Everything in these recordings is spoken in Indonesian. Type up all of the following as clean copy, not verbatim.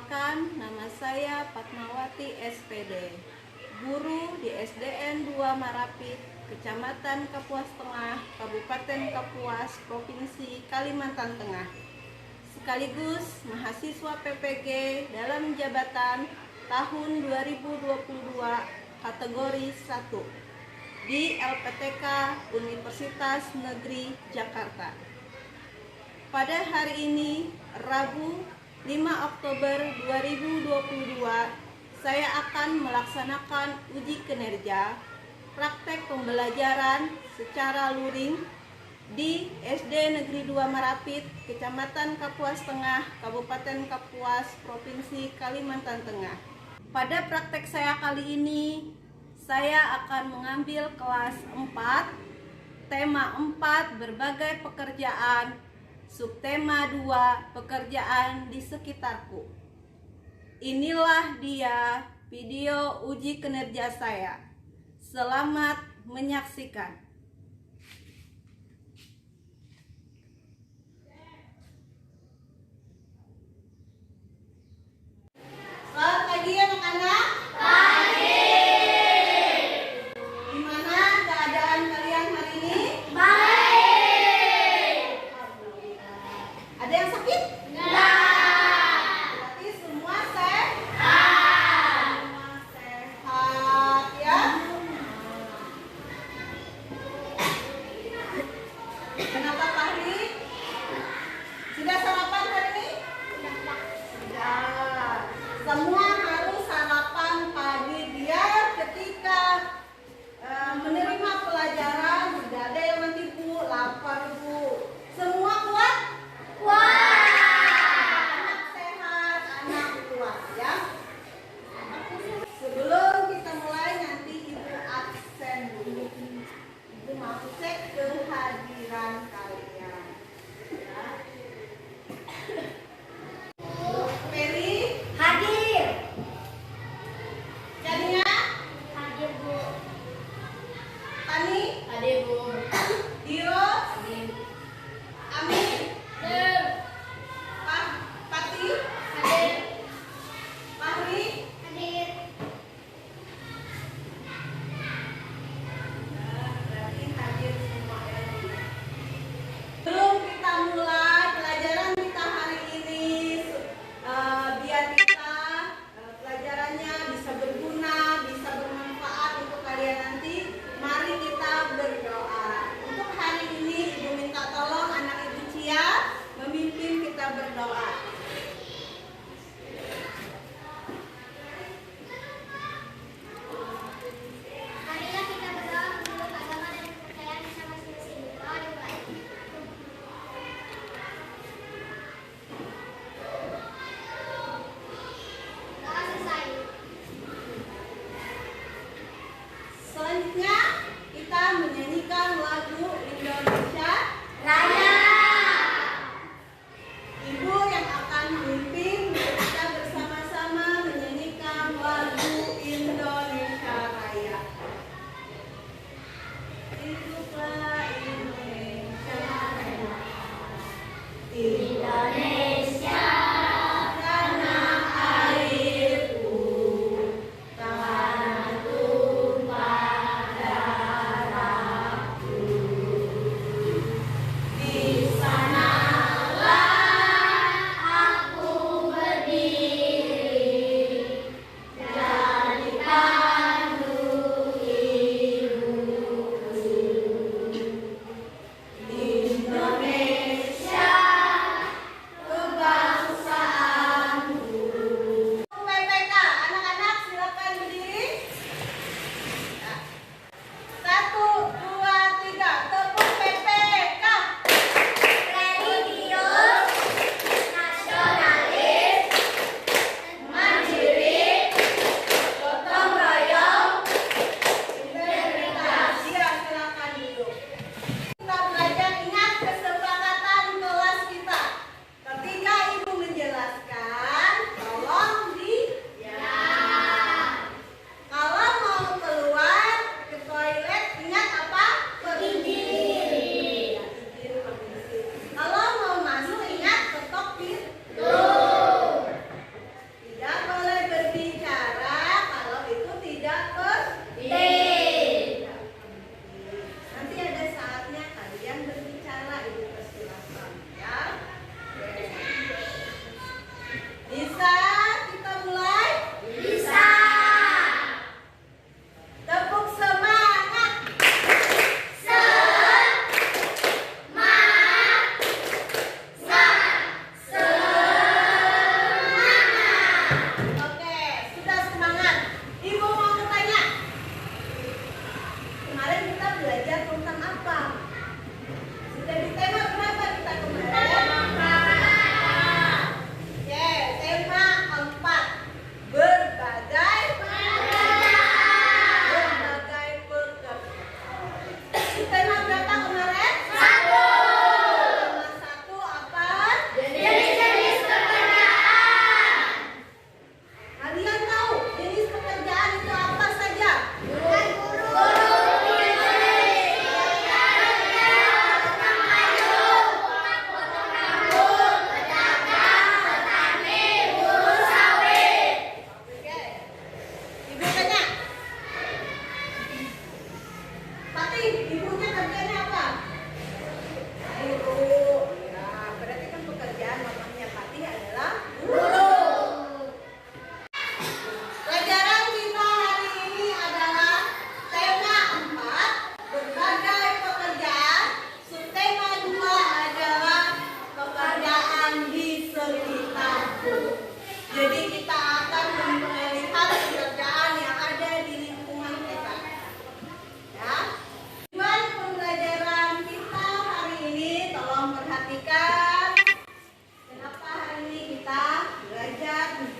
Perkenalkan, nama saya Fatmawati SPD, guru di SDN 2 Marapit, Kecamatan Kapuas Tengah, Kabupaten Kapuas, Provinsi Kalimantan Tengah. Sekaligus mahasiswa PPG dalam jabatan tahun 2022 kategori 1 di LPTK Universitas Negeri Jakarta. Pada hari ini, Rabu 5 Oktober 2022, saya akan melaksanakan uji kinerja praktek pembelajaran secara luring di SD Negeri 2 Marapit, Kecamatan Kapuas Tengah, Kabupaten Kapuas, Provinsi Kalimantan Tengah. Pada praktek saya kali ini, saya akan mengambil kelas 4, tema 4, berbagai pekerjaan, subtema 2, pekerjaan di sekitarku. Inilah dia video uji kinerja saya. Selamat menyaksikan. Selamat pagi anak-anak. Pagi. Gimana keadaan kalian hari ini? Baik. Ada yang sakit? Enggak. Berarti semua sehat. Semua sehat ya. Kenapa Fahri? Sudah sarapan hari ini? Sudah. Semua harus sarapan pagi biar ketika menerima pelajaran tidak ada yang nanti Bu lapar Bu. Semua kuat? Anak sehat, anak kuat ya. Sebelum kita mulai nanti Ibu absen dulu. Ibu mau cek kehadiran kalian. Ya. Bu Peri hadir.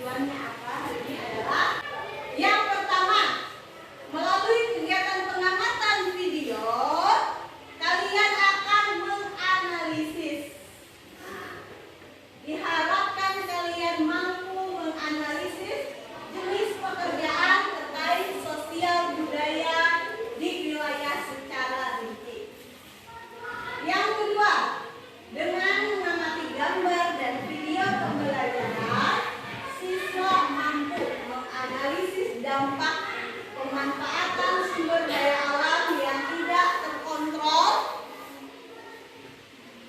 tujuannya apa hari ini adalah yang pertama, melalui kegiatan pengamatan video, kalian akan menganalisis. Diharapkan kalian mampu menganalisis jenis pekerjaan terkait sosial budaya di wilayah secara rinci. Yang kedua, dengan mengamati gambar dan video pembelajaran, siswa mampu menganalisis dampak pemanfaatan sumber daya alam yang tidak terkontrol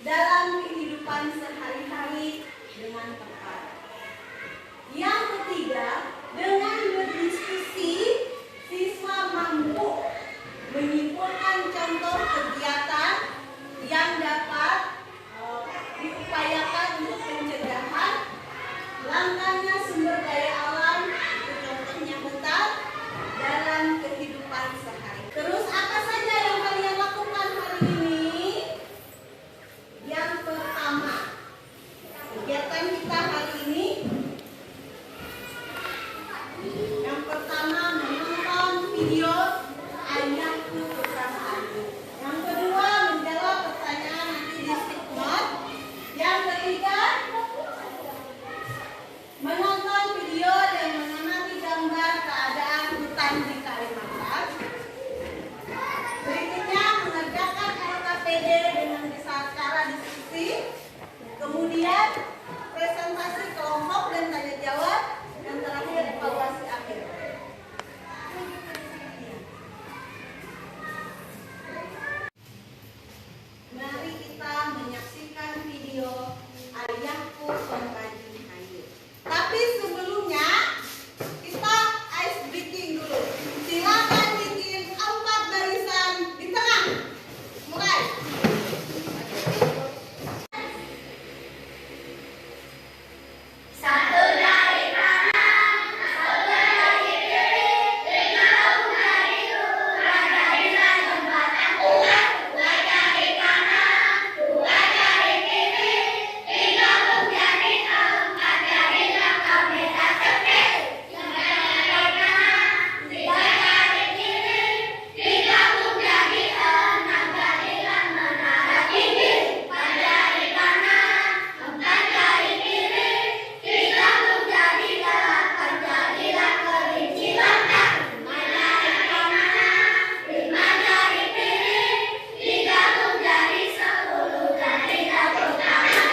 dalam kehidupan sehari-hari dengan tepat. Yang ketiga, dengan berdiskusi, siswa mampu menyimpulkan contoh kegiatan yang dapat diupayakan untuk pencegahan langkahnya sumber daya alam, itu contohnya hutan, dalam kehidupan sehari. Terus apa saja yang kalian lakukan hari ini? Yang pertama, kegiatan kita hari ini, yang pertama menonton video Ayahku Bersama Aku. Yang kedua, menjawab pertanyaan nanti di sticknote. Yang ketiga, menonton video dan mengamati gambar keadaan hutan di Kalimantan. Berikutnya, mengerjakan LKPD dengan cara diskusi. Kemudian, presentasi kelompok dan tanya jawab. Dan terakhir, evaluasi akhir. Mari kita menyaksikan video Ayahku Pembaji Kayu. Tapi sebelumnya kita ice breaking dulu. Silakan bikin 4 barisan di tengah. Mulai. Satu dari kanan, satu dari kiri, 3 dari kurang dari tempat aku. 2 dari kanan, 2 dari kiri, 3 dari 4 dari belakang merah tepi. 3 dari kanan, 3 dari kiri, 3 dari 6 dari menara tinggi. 4 dari kanan, 4 dari kiri, 3 dari 8 dari kelinci batang. 5 dari kanan, 5 dari kiri, 3 dari 10 dari tepuk tangan.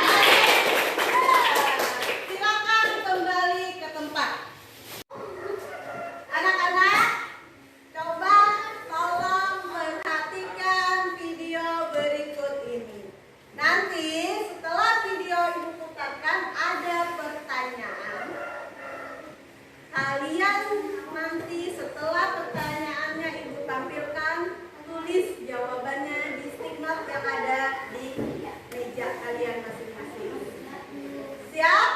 Silakan kembali ke tempat. Anak-anak, coba tolong perhatikan video berikut ini. Nanti setelah video ibu putarkan ada pertanyaan. Kalian nanti setelah pertanyaannya ibu tampilkan, tulis jawabannya di sticknote yang ada di meja kalian masing-masing. Siap?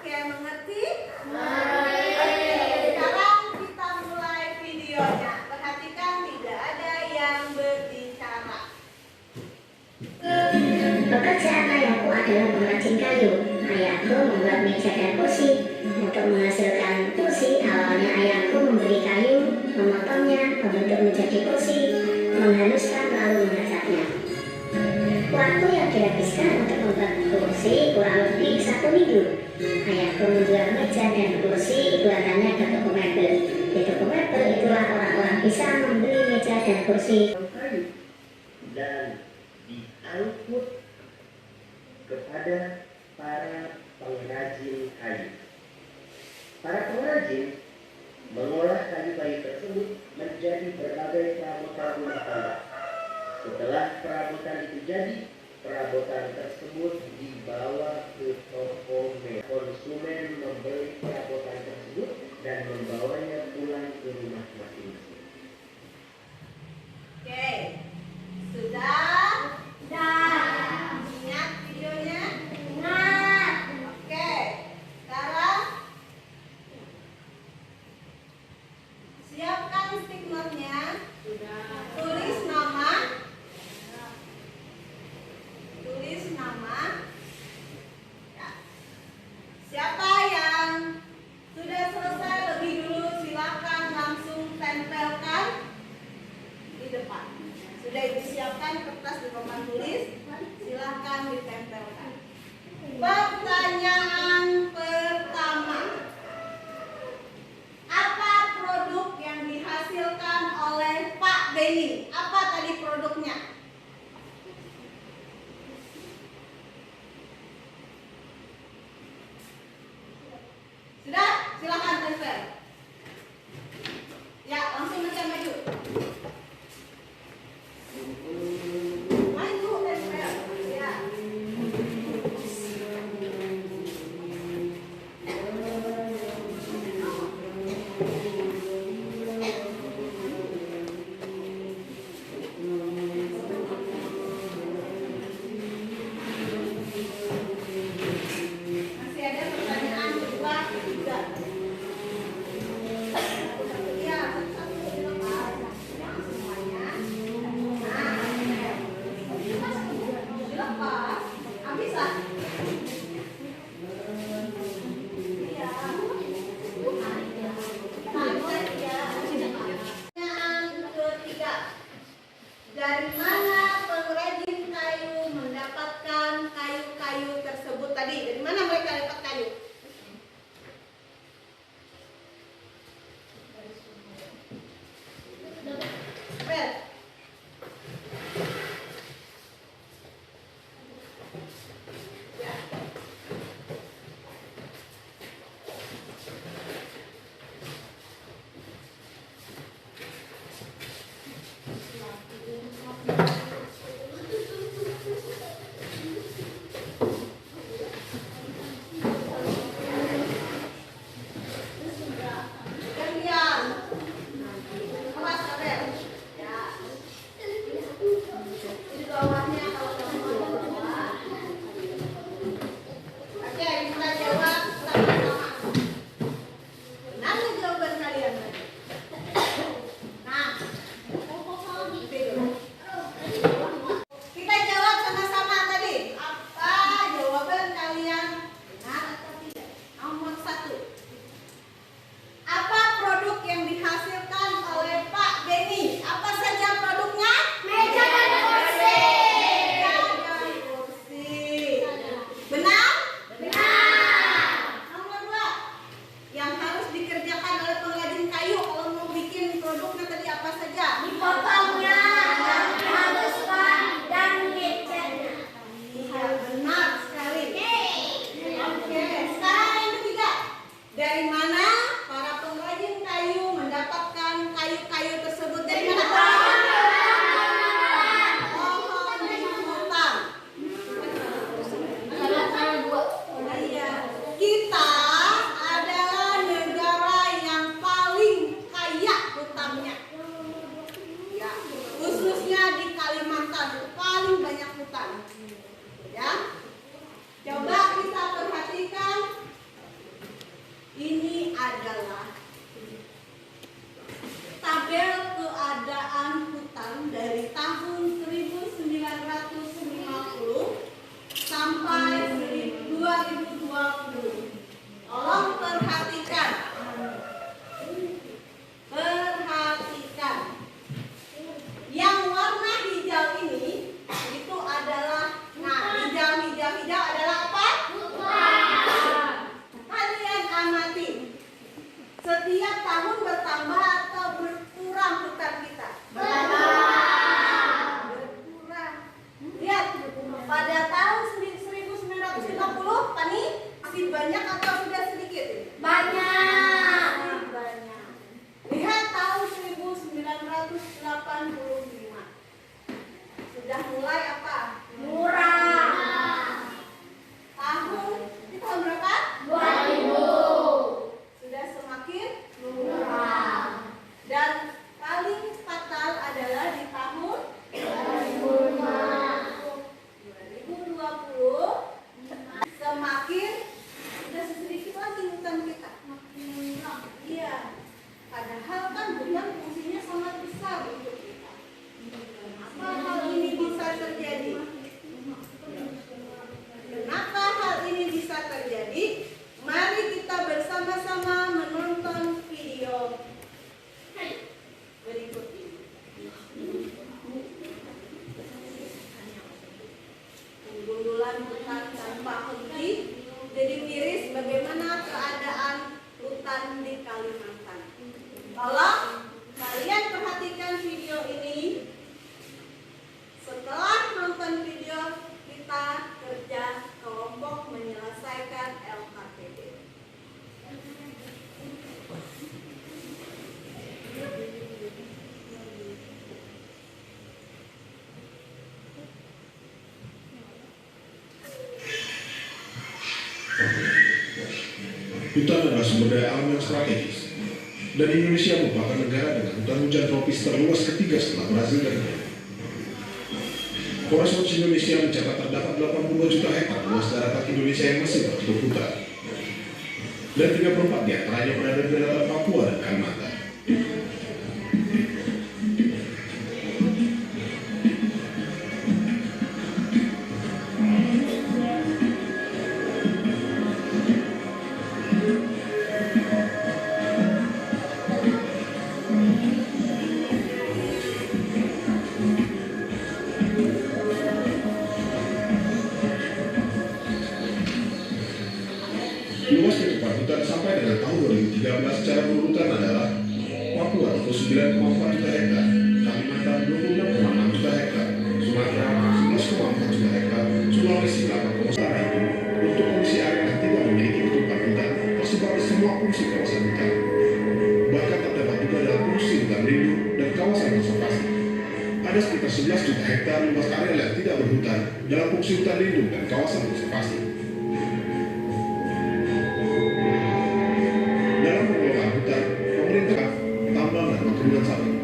Oke, mengerti? Oke, sekarang kita mulai videonya. Perhatikan tidak ada yang berbicara. Pekerjaan ayahku adalah meracik kayu. Ayahku membuat meja dan kursi. Untuk menghasilkan kursi, awalnya ayahku membeli kayu, memotongnya, membentuk menjadi kursi, menghaluskan lalu mengacatnya. Waktu yang dihabiskan untuk membuat kursi kurang lebih 1 minggu. Ayahku menjual meja dan kursi buatannya ke toko mebel. Di toko mebel itulah orang-orang bisa membeli meja dan kursi. kayu dan diangkut kepada para pengrajin kayu. Para pengrajin mengolah kayu-kayu tersebut menjadi berbagai perabotan rumah tangga. Setelah perabotan itu jadi, perabotan tersebut dibawa ke toko mebel. Konsumen membeli perabotan tersebut dan membawanya pulang ke rumah masing-masing. Oke, sudah? Ingat videonya? Oke, sekarang siapkan sticknote-nya. Tulis nama. Ya. Siapa hutan di Kalimantan. Tolong kalian perhatikan video ini. Setelah nonton video, kita kerja kelompok menyelesaikan LKPD. Hutan adalah sumber daya alam yang strategis, dan Indonesia merupakan negara dengan hutan hujan tropis terluas ketiga setelah Brazil dan Peru. Forest Watch Indonesia mencatat terdapat 82 juta hektar luas daratan Indonesia yang masih tertutup hutan, dan 34 diantaranya berada di daratan Papua dan Kalimantan. Luas cakupan hutan sampai dengan tahun 2013 secara berurutan adalah Papua 29,4 juta hektar, Kalimantan 26,6 juta hektar, Sumatera 11,4 juta hektar, Sulawesi 8,1 itu. Untuk kondisi area yang tidak memiliki ketutupan hutan tersebar di semua fungsi kawasan hutan. Bahkan terdapat juga dalam fungsi hutan lindung dan kawasan konservasi. Ada sekitar 11 juta hektar luas area yang tidak berhutan dalam fungsi hutan lindung dan kawasan konservasi. Dalam pengelolaan hutan, pemerintah, tambang, dan perkebunan sawit.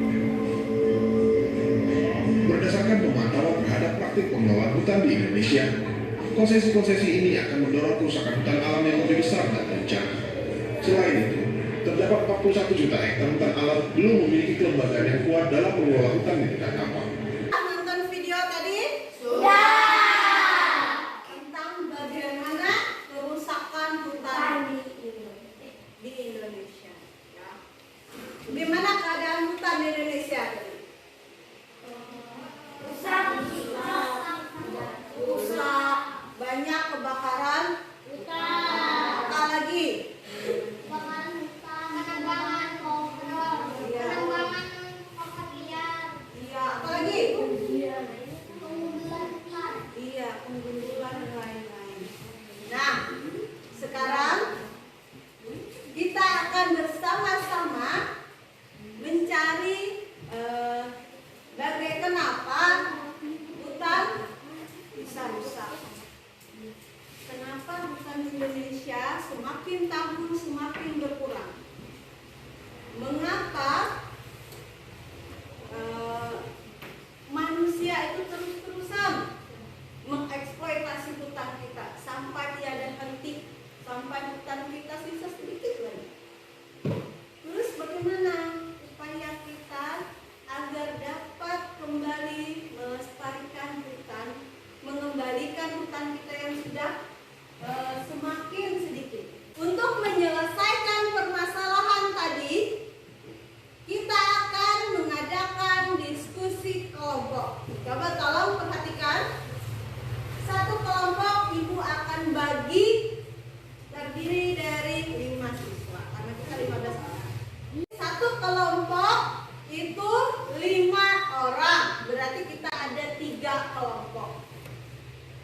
Berdasarkan pemantauan terhadap praktik pengelolaan hutan di Indonesia, konsesi-konsesi ini akan mendorong kerusakan hutan alam yang lebih besar dan berencana. Selain itu, terdapat 41 juta hektar hutan alam belum memiliki kelembagaan yang kuat dalam mengelola hutan di tingkat kapal. Nonton video tadi? Tentang bagaimana kerusakan hutan di Indonesia. Ya. Gimana keadaan hutan di Indonesia tadi? Rusak, banyak kebakaran hutan. Lagi? Iya, apa lagi? Iya, penggundulan dan lain-lain. Nah, sekarang kita akan bersama-sama mencari kenapa hutan bisa rusak. Kenapa hutan Indonesia semakin tahun semakin berkurang? Mengapa manusia itu terus-terusan mengeksploitasi hutan kita sampai tiada henti, sampai hutan kita sisa sedikit lagi. Terus bagaimana upaya kita agar dapat kembali melestarikan hutan, mengembalikan hutan kita yang sudah semakin sedikit? Untuk menyelesaikan permasalahan tadi, kita akan mengadakan diskusi kelompok. Coba tolong perhatikan. Satu kelompok ibu akan bagi terdiri dari 5 siswa karena kita 15 orang. Satu kelompok itu 5 orang, berarti kita ada 3 kelompok.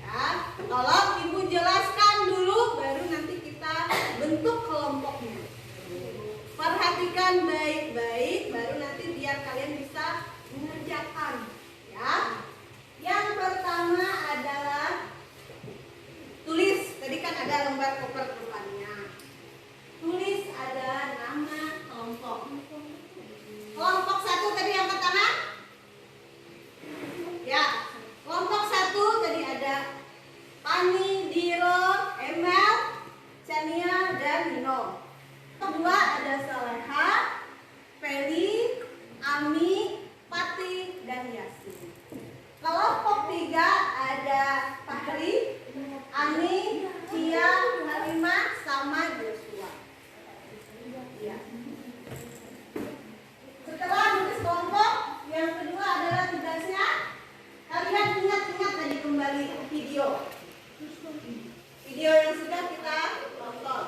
Ya, tolong ibu jelaskan dulu, baru nanti kita bentuk kelompoknya. Perhatikan baik-baik, baru nanti biar kalian bisa mengerjakan. Ya. Yang pertama adalah tulis. Tadi kan ada lembar koper depannya. Tulis ada nama kelompok. Kelompok 1 tadi angkat tangan. Ya. Kelompok 1 tadi ada Pani, Diro, Emel, Chania, dan Nino. Kedua ada Saleha, Feli, Ami, Pati, dan Yasin. Kelompok 3 ada Fahri, Ani, Cia, Halimah, sama Joshua. Ya. Setelah menulis kelompok, yang kedua adalah tugasnya kalian ingat-ingat tadi kembali video yang sudah kita tonton.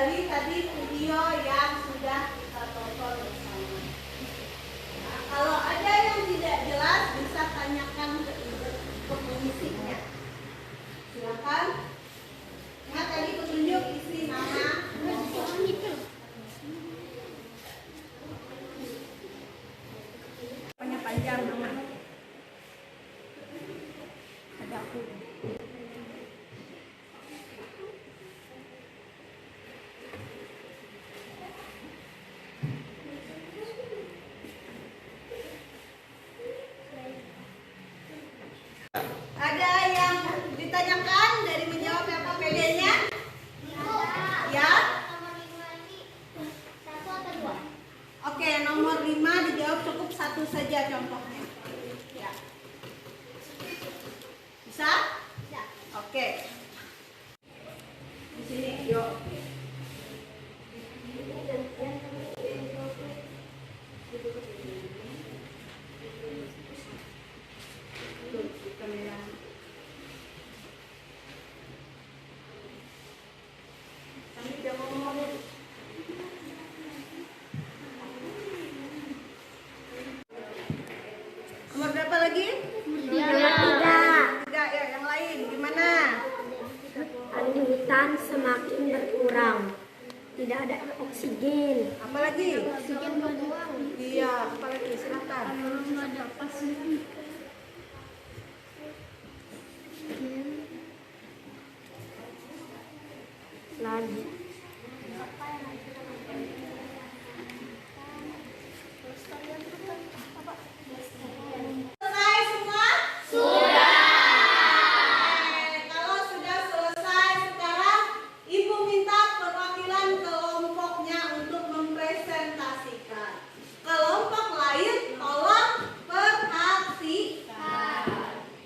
dari tadi video yang sudah kita tonton bersama. Nah, kalau ada yang tidak jelas bisa tanyakan ke pengisinya. Silakan. Ingat tadi petunjuk isi nama. Panjang nama. Ada aku. Ada yang ditanyakan dari menjawab apa PD-nya? Ya. Oke, nomor 5 dijawab cukup 1 saja contohnya. Ya. Bisa? Bisa. Oke. Di sini, yuk. Nomor berapa lagi? 3 ya, yang lain gimana? Di hutan semakin berkurang, tidak ada oksigen. Apalagi? Oksigen berkurang. Iya, apalagi silakan. Nggak ada pasir. Lagi. Selesai semua? Sudah. Kalau sudah selesai sekarang Ibu minta perwakilan kelompoknya untuk mempresentasikan. Kelompok lain tolong perhatikan.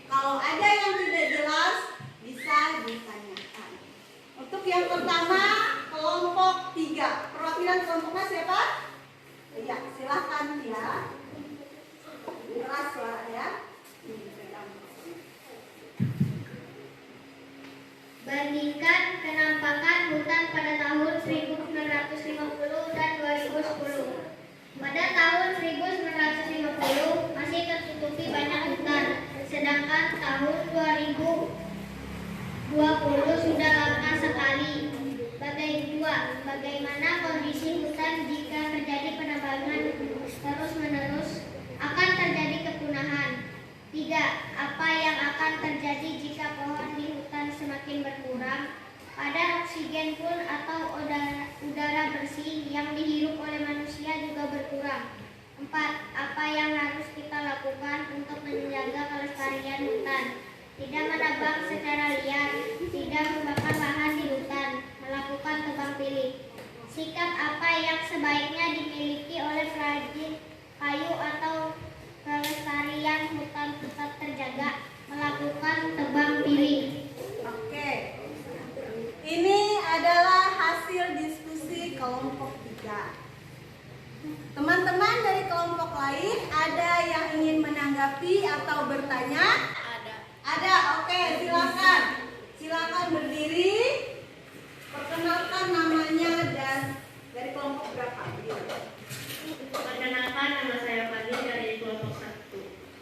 Kalau ada yang tidak jelas bisa ditanyakan. Untuk yang pertama kelompok 3. Perwakilan kelompoknya siapa? Ya, silakan ya. Keras suaranya. Bandingkan penampakan hutan pada tahun 1950 dan 2010. Pada tahun 1950 masih tertutupi banyak hutan, sedangkan tahun 2020 sudah langka sekali. Bagaimana kondisi hutan jika terjadi penebangan terus-menerus? Akan terjadi kepunahan. 3. Apa yang akan terjadi jika pohon di hutan semakin berkurang? Kadar oksigen pun atau udara bersih yang dihirup oleh manusia juga berkurang. 4. Apa yang harus kita lakukan untuk menjaga kelestarian hutan? Tidak menebang secara liar, tidak membakar lahan di hutan, melakukan tebang pilih. Sikap apa yang sebaiknya dimiliki oleh perajin kayu atau kelestarian hutan tetap terjaga, melakukan tebang pilih. Oke. Ini adalah hasil diskusi kelompok 3. Teman-teman dari kelompok lain ada yang ingin menanggapi atau bertanya? Ada. Oke, silakan. Silakan berdiri. Perkenalkan namanya dan dari kelompok berapa? Perkenalkan, nama saya Fadli dari kelompok 1.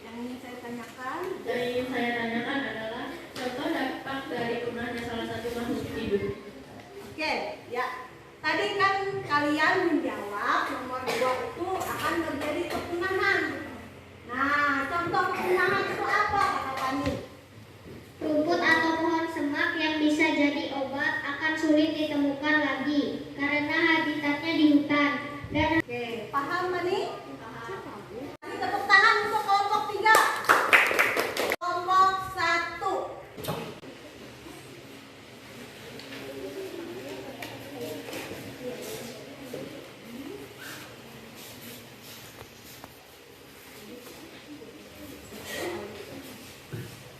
Yang ingin saya tanyakan? Yang ingin saya tanyakan adalah contoh dampak dari punahnya salah satu makhluk hidup. Oke, ya. Tadi kan kalian menjawab nomor 2 itu akan terjadi kepunahan. Nah, contoh kepunahan itu apa kata Pani? Rumput atau pohon semak yang bisa jadi obat akan sulit ditemukan lagi karena habitatnya di hutan. Dan Oke, paham Pani? Kasih tepuk tangan untuk kelompok 3. Kelompok 1.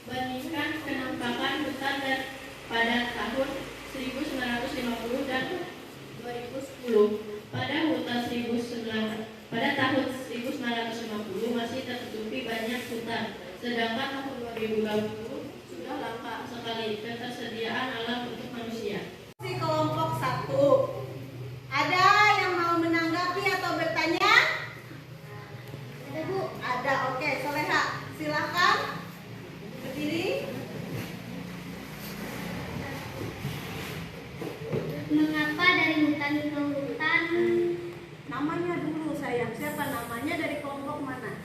Bandingkan penampakan hutan pada tahun 1950 dan 2010. Pada tahun 1950 masih tertutupi banyak hutan, sedangkan tahun 2020 sudah langka sekali ketersediaan alam untuk manusia. Si kelompok 1. kami ke hutan. Namanya dulu sayang, siapa namanya, dari kelompok mana?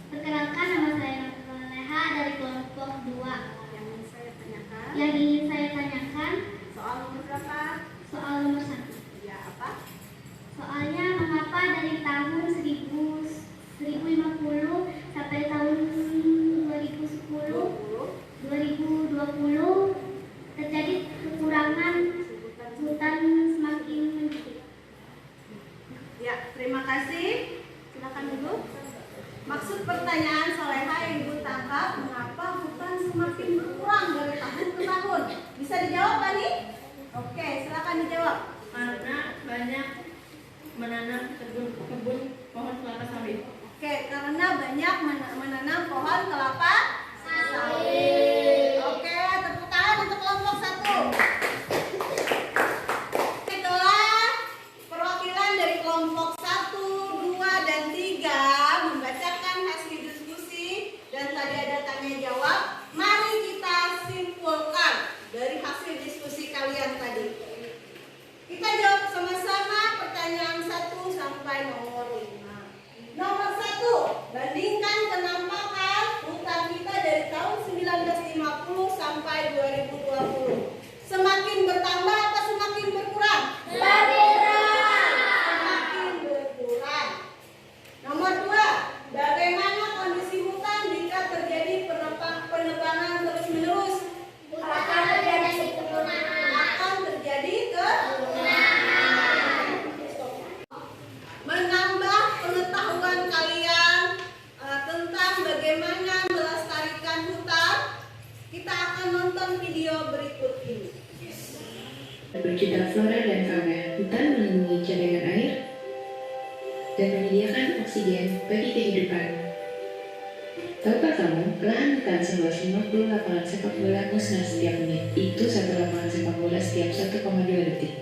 Perkenalkan, nama saya Leha dari kelompok 2. Yang ingin saya tanyakan. Yang ingin saya tanyakan Soal nomor berapa? soal nomor 1. Ya, apa? Soalnya mengapa dari tahun 1050 sampai tahun 2020 terjadi kekurangan hutan semakin menyempit. Ya, terima kasih. Silakan Ibu. Maksud pertanyaan Soleha yang Ibu tangkap, mengapa hutan semakin berkurang dari tahun ke tahun? Bisa dijawab Pak nih? Oke, silakan dijawab. Karena banyak menanam kebun pohon kelapa sawit. Oke, karena banyak menanam pohon kelapa sawit. Oke, tepuk tangan untuk kelompok 1. Setelah perwakilan dari kelompok 1, 2, dan 3 membacakan hasil diskusi dan tadi ada tanya jawab, mari kita simpulkan dari hasil diskusi kalian tadi. Kita jawab sama-sama pertanyaan 1 sampai nomor 5. Nomor 1, bandingkan penampakan hutan kita dari tahun 1950 sampai 2020. Semakin bertambah apa semakin berkurang? Semakin berkurang. Nomor 2, bagaimana kondisi hutan jika terjadi penebangan terus-menerus? Akan terjadi menambah pengetahuan kalian tentang bagaimana melestarikan hutan. Kita akan nonton video berikut ini. Berjuta flora dan fauna, hutan melindungi cadangan air dan menyediakan oksigen bagi kehidupan. Tahukah kamu, lahan hutan seluas 50 lapangan sepak bola musnah setiap menit. Itu satu lapangan sepak bola setiap 1,2 detik.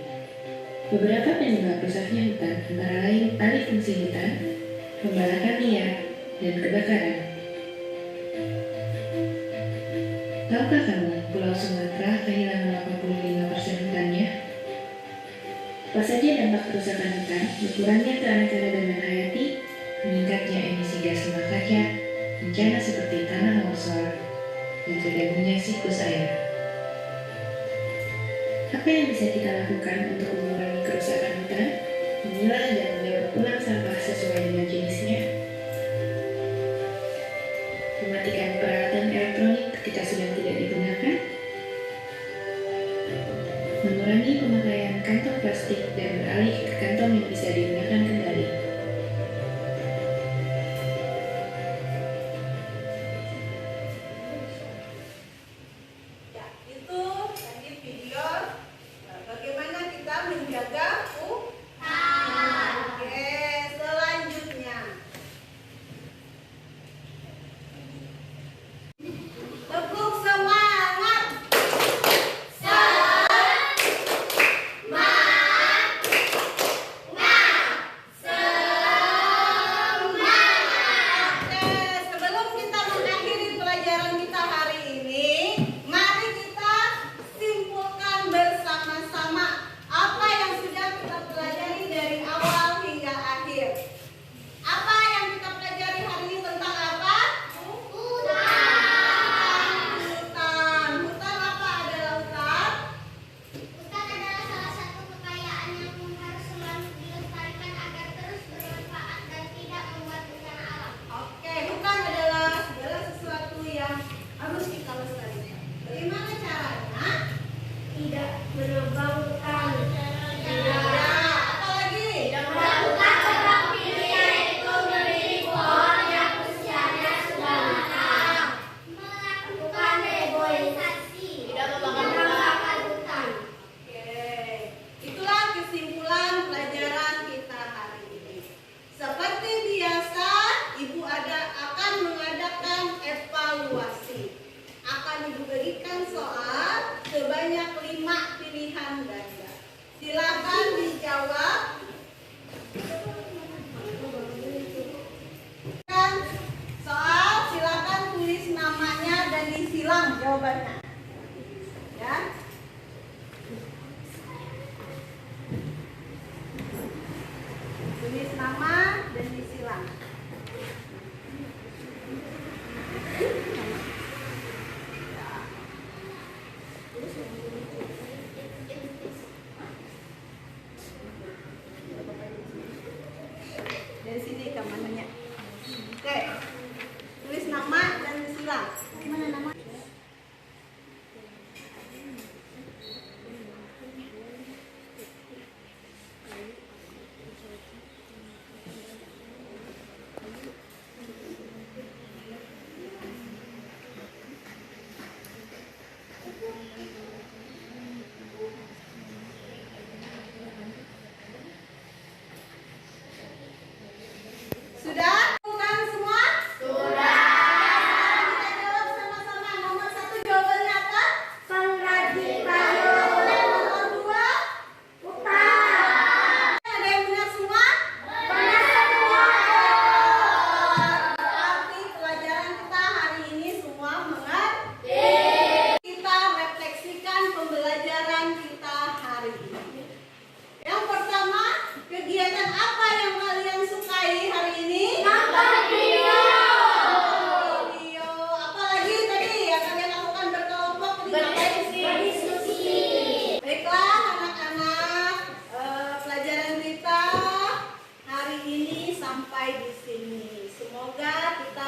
Beberapa penyebab rusaknya hutan antara lain alih fungsi hutan, pembalakan liar, dan kebakaran. Tahukah kamu, Pulau Sumatera kehilangan 85% hutannya? Apa saja dampak kerusakan hutan, berkurangnya keanekaragaman hayati, meningkatnya emisi gas rumah kaca, bencana seperti tanah longsor, dan terganggunya siklus air. Apa yang bisa kita lakukan untuk mengurangi kerusakan hutan, memilah dan mendaur ulang sampah sesuai dengan jenisnya, mematikan peralatan elektronik ketika sedang tidak digunakan, mengurangi pemakaian kantong plastik dan beralih ke kantong yang bisa digunakan kembali. Ya, itu tadi video bagaimana kita menjaga hutan. Oke, selanjutnya. Tepuk semangat. Oke, sebelum kita mengakhiri pelajaran kita hari ini, mari kita simpulkan bersama-sama apa yang sudah kita pelajari dari awal hingga akhir. Apa yang kita pelajari hari ini tentang apa? Hutan. Hutan apa adalah hutan? Hutan adalah salah satu kekayaan yang harus selalu dilestarikan agar terus bermanfaat dan tidak membuat bencana alam. Oke, hutan adalah segala sesuatu yang harus kita lestarikan. Bagaimana caranya? Tidak menebang hutan. Ya, apa lagi? Melakukan tebang pilih, yaitu memilih pohon yang usianya sudah matang. Melakukan reboisasi. Tidak membakar hutan. Oke, itulah kesimpulan pelajaran kita hari ini. Seperti biasa, Ibu akan mengadakan evaluasi. Akan Ibu berikan soal sebanyak 5 pilihan ganda. Silakan dijawab. Soal, silakan tulis namanya dan disilang jawabannya. Ya. Dari sini kamarnya. Oke. Tulis nama dan silang. Mana nama? Sudah? Bukan semua? Sudah. Kita jawab sama-sama. Nomor 1 jawabannya apa? Pengrajin kayu. Nomor 2? Utang. Ada yang benar semua? Benar semua. Berarti pelajaran kita hari ini semua mengerti. Kita refleksikan pembelajaran kita hari ini. Yang pertama, kegiatan apa yang kalian sukai hari ini? Nonton video. Video. Apalagi tadi yang kalian lakukan berkelompok Berdiskusi. Baiklah anak-anak, pelajaran kita hari ini sampai di sini. Semoga kita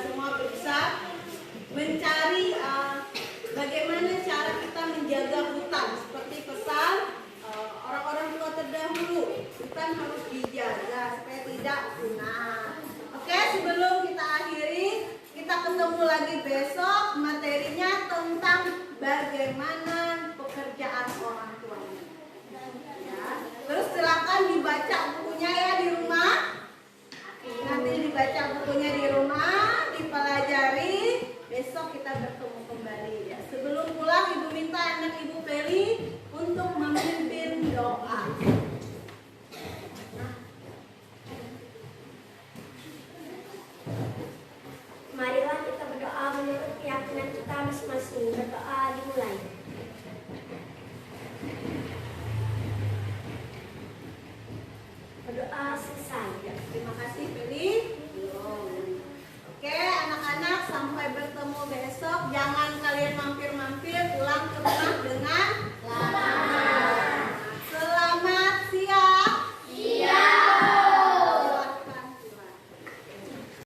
semua bisa mencari bagaimana cara kita menjaga hutan. Seperti pesan orang-orang tua terdahulu, hutan harus dijaga supaya tidak punah. Oke, sebelum kita akhiri, kita ketemu lagi besok. Materinya tentang bagaimana pekerjaan orang tuanya. Ya. Terus silakan dibaca bukunya ya di rumah. Nanti dibaca bukunya di rumah, dipelajari. Besok kita bertemu kembali ya. Sebelum pulang, Ibu minta anak Ibu Feli untuk memimpin doa.